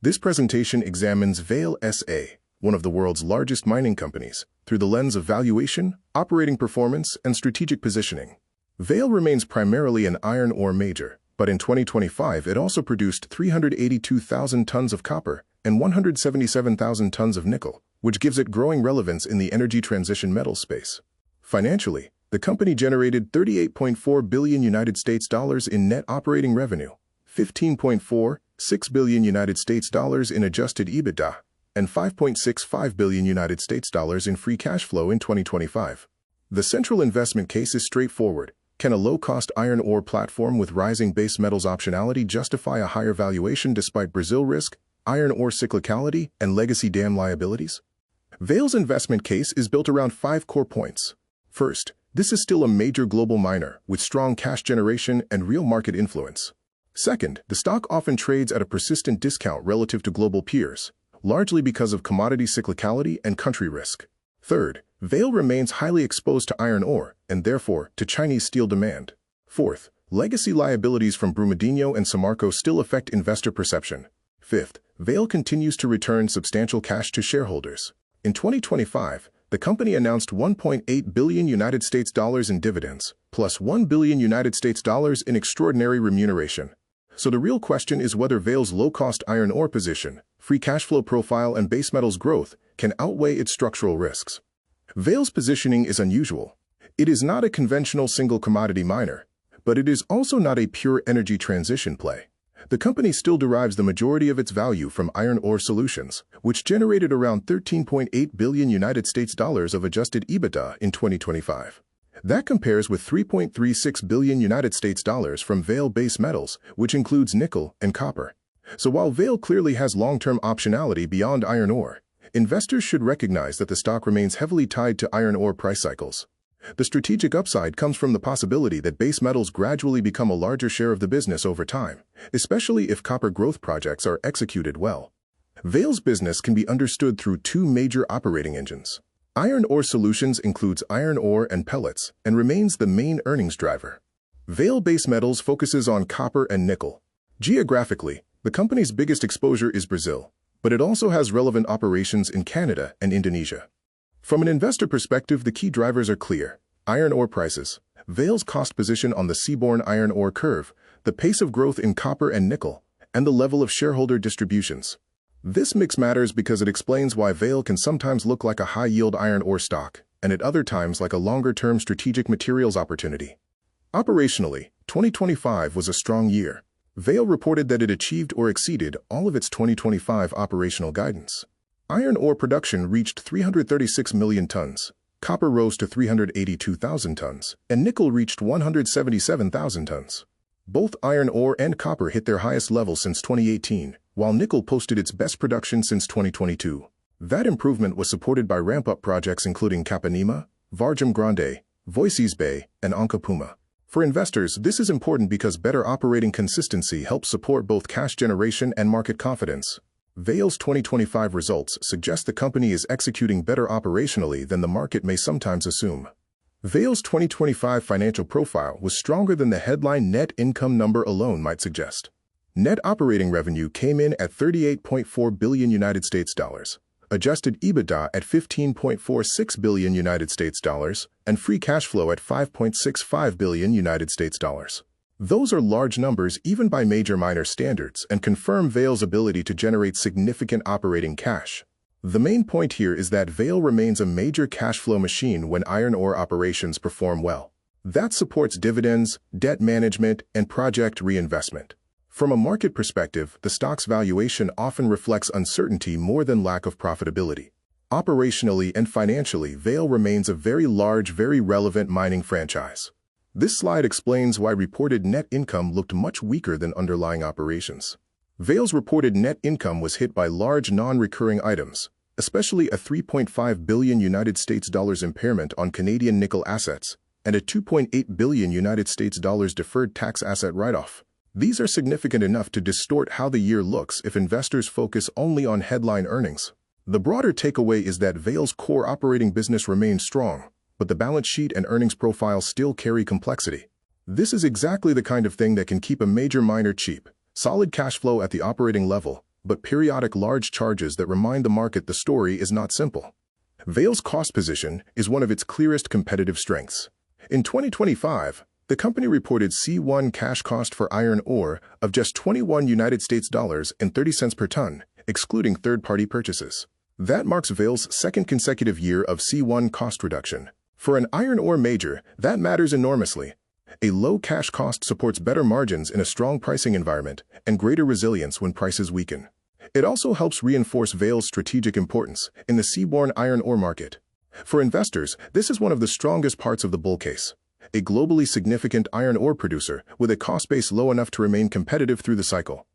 This presentation examines Vale S.A., one of the world's largest mining companies, through the lens of valuation, operating performance, and strategic positioning. Vale remains primarily an iron ore major, but in 2025 it also produced 382,000 tons of copper and 177,000 tons of nickel, which gives it growing relevance in the energy transition metals space. Financially, the company generated $38.4 billion in net operating revenue, $15.46 billion in adjusted EBITDA, and $5.65 billion in free cash flow in 2025. The central investment case is straightforward. Can a low-cost iron ore platform with rising base metals optionality justify a higher valuation despite Brazil risk, iron ore cyclicality, and legacy dam liabilities? Vale's investment case is built around 5 core points. First, this is still a major global miner with strong cash generation and real market influence. Second, the stock often trades at a persistent discount relative to global peers, largely because of commodity cyclicality and country risk. Third, Vale remains highly exposed to iron ore and therefore to Chinese steel demand. Fourth, legacy liabilities from Brumadinho and Samarco still affect investor perception. Fifth, Vale continues to return substantial cash to shareholders. In 2025, the company announced $1.8 billion in dividends, plus $1 billion in extraordinary remuneration. So the real question is whether Vale's low-cost iron ore position, free cash flow profile, and base metals growth can outweigh its structural risks. Vale's positioning is unusual. It is not a conventional single commodity miner, but it is also not a pure energy transition play. The company still derives the majority of its value from iron ore solutions, which generated around $13.8 billion of adjusted EBITDA in 2025. That compares with $3.36 billion from Vale base metals, which includes nickel and copper. So while Vale clearly has long-term optionality beyond iron ore, investors should recognize that the stock remains heavily tied to iron ore price cycles. The strategic upside comes from the possibility that base metals gradually become a larger share of the business over time, especially if copper growth projects are executed well. Vale's business can be understood through 2 major operating engines. Iron ore solutions includes iron ore and pellets and remains the main earnings driver. Vale base metals focuses on copper and nickel. Geographically, the company's biggest exposure is Brazil, but it also has relevant operations in Canada and Indonesia. From an investor perspective, the key drivers are clear: iron ore prices, Vale's cost position on the seaborne iron ore curve, the pace of growth in copper and nickel, and the level of shareholder distributions. This mix matters because it explains why Vale can sometimes look like a high-yield iron ore stock, and at other times like a longer-term strategic materials opportunity. Operationally, 2025 was a strong year. Vale reported that it achieved or exceeded all of its 2025 operational guidance. Iron ore production reached 336 million tons, copper rose to 382,000 tons, and nickel reached 177,000 tons. Both iron ore and copper hit their highest level since 2018, while nickel posted its best production since 2022. That improvement was supported by ramp-up projects including Capanema, Vargem Grande, Voisey's Bay, and Anca Puma. For investors, this is important because better operating consistency helps support both cash generation and market confidence. Vale's 2025 results suggest the company is executing better operationally than the market may sometimes assume. Vale's 2025 financial profile was stronger than the headline net income number alone might suggest. Net operating revenue came in at $38.4 billion, adjusted EBITDA at $15.46 billion, and free cash flow at $5.65 billion. Those are large numbers even by major miner standards and confirm Vale's ability to generate significant operating cash. The main point here is that Vale remains a major cash flow machine when iron ore operations perform well. That supports dividends, debt management, and project reinvestment. From a market perspective, the stock's valuation often reflects uncertainty more than lack of profitability. Operationally and financially, Vale remains a very large, very relevant mining franchise. This slide explains why reported net income looked much weaker than underlying operations. Vale's reported net income was hit by large non-recurring items, especially a $3.5 billion impairment on Canadian nickel assets and a $2.8 billion deferred tax asset write-off. These are significant enough to distort how the year looks if investors focus only on headline earnings. The broader takeaway is that Vale's core operating business remains strong, but the balance sheet and earnings profile still carry complexity. This is exactly the kind of thing that can keep a major miner cheap: solid cash flow at the operating level, but periodic large charges that remind the market the story is not simple. Vale's cost position is one of its clearest competitive strengths. In 2025, the company reported C1 cash cost for iron ore of just $21.30 per ton, excluding third-party purchases. That marks Vale's second consecutive year of C1 cost reduction. For an iron ore major, that matters enormously. A low cash cost supports better margins in a strong pricing environment and greater resilience when prices weaken. It also helps reinforce Vale's strategic importance in the seaborne iron ore market. For investors, this is one of the strongest parts of the bull case. A globally significant iron ore producer with a cost base low enough to remain competitive through the cycle.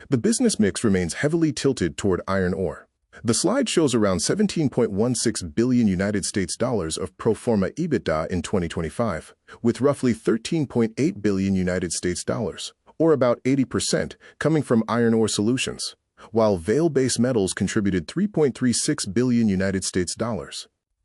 The business mix remains heavily tilted toward iron ore. The slide shows around $17.16 billion of pro forma EBITDA in 2025, with roughly $13.8 billion, or about 80%, coming from iron ore solutions, while Vale Base Metals contributed $3.36 billion.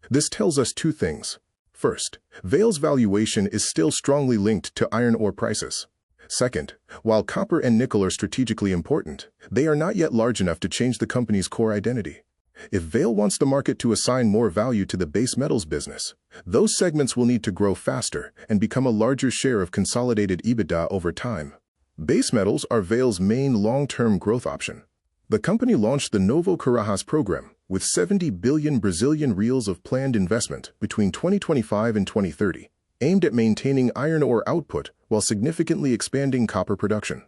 This tells us two things. First, Vale's valuation is still strongly linked to iron ore prices. Second, while copper and nickel are strategically important, they are not yet large enough to change the company's core identity. If Vale wants the market to assign more value to the base metals business, those segments will need to grow faster and become a larger share of consolidated EBITDA over time. Base metals are Vale's main long-term growth option. The company launched the Novo Carajás program with 70 billion Brazilian reals of planned investment between 2025 and 2030, aimed at maintaining iron ore output while significantly expanding copper production.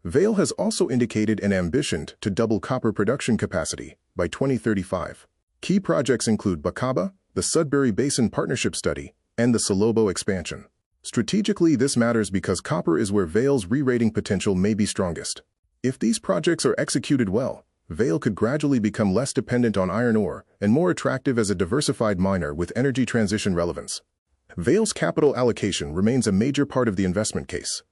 Vale has also indicated an ambition to double copper production capacity by 2035. Key projects include Bacaba, the Sudbury Basin Partnership Study, and the Salobo expansion. Strategically, this matters because copper is where Vale's re-rating potential may be strongest. If these projects are executed well, Vale could gradually become less dependent on iron ore and more attractive as a diversified miner with energy transition relevance. Vale's capital allocation remains a major part of the investment case.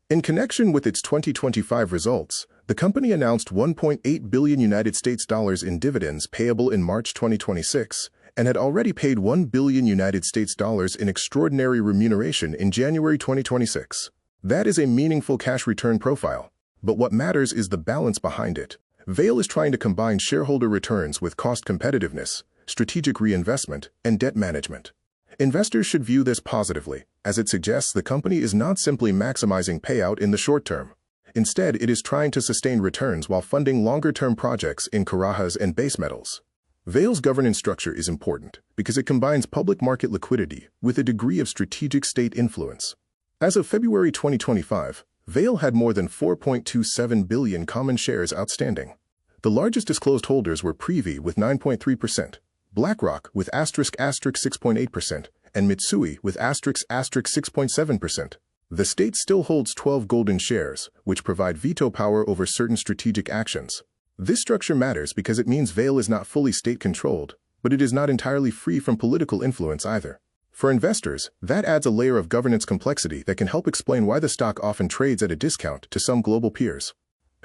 In connection with its 2025 results, the company announced $1.8 billion in dividends payable in March 2026 and had already paid $1 billion in extraordinary remuneration in January 2026. That is a meaningful cash return profile. But what matters is the balance behind it. Vale is trying to combine shareholder returns with cost competitiveness, strategic reinvestment, and debt management. Investors should view this positively, as it suggests the company is not simply maximizing payout in the short term. Instead, it is trying to sustain returns while funding longer-term projects in Carajás and base metals. Vale's governance structure is important because it combines public market liquidity with a degree of strategic state influence. As of February 2025, Vale had more than 4.27 billion common shares outstanding. The largest disclosed holders were Privy with 9.3%, BlackRock with *6.8%, and Mitsui with *6.7%. The state still holds 12 golden shares, which provide veto power over certain strategic actions. This structure matters because it means Vale is not fully state-controlled, but it is not entirely free from political influence either. For investors, that adds a layer of governance complexity that can help explain why the stock often trades at a discount to some global peers.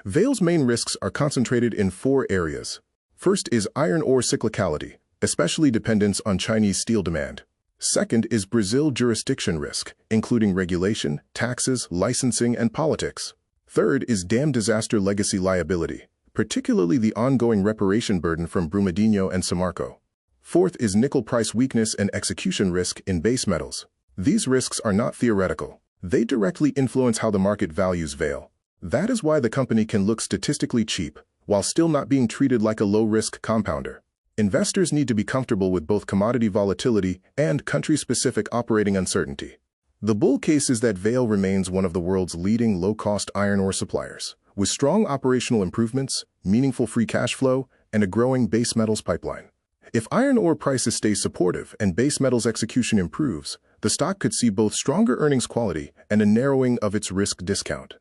Vale's main risks are concentrated in four areas. First is iron ore cyclicality, especially dependence on Chinese steel demand. Second is Brazil jurisdiction risk, including regulation, taxes, licensing, and politics. Third is dam disaster legacy liability, particularly the ongoing reparation burden from Brumadinho and Samarco. Fourth is nickel price weakness and execution risk in base metals. These risks are not theoretical. They directly influence how the market values Vale. That is why the company can look statistically cheap, while still not being treated like a low-risk compounder. Investors need to be comfortable with both commodity volatility and country-specific operating uncertainty. The bull case is that Vale remains one of the world's leading low-cost iron ore suppliers, with strong operational improvements, meaningful free cash flow, and a growing base metals pipeline. If iron ore prices stay supportive and base metals execution improves, the stock could see both stronger earnings quality and a narrowing of its risk discount.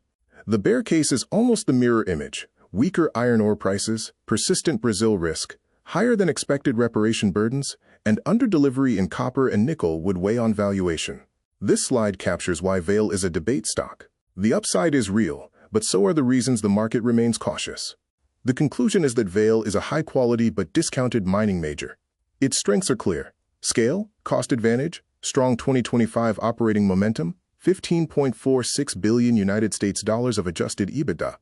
The bear case is almost the mirror image: weaker iron ore prices, persistent Brazil risk, higher than expected reparation burdens, and underdelivery in copper and nickel would weigh on valuation. This slide captures why Vale is a debate stock. The upside is real, but so are the reasons the market remains cautious. The conclusion is that Vale is a high-quality but discounted mining major. Its strengths are clear: scale, cost advantage, strong 2025 operating momentum, $15.46 billion of adjusted EBITDA,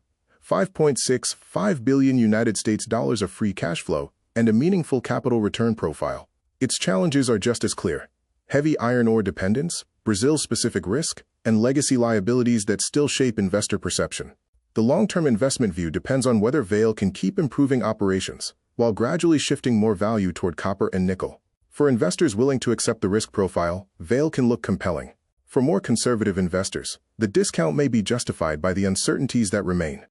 $5.65 billion United States dollars of free cash flow, and a meaningful capital return profile. Its challenges are just as clear: heavy iron ore dependence, Brazil-specific risk, and legacy liabilities that still shape investor perception. The long-term investment view depends on whether Vale can keep improving operations while gradually shifting more value toward copper and nickel. For investors willing to accept the risk profile, Vale can look compelling. For more conservative investors, the discount may be justified by the uncertainties that remain.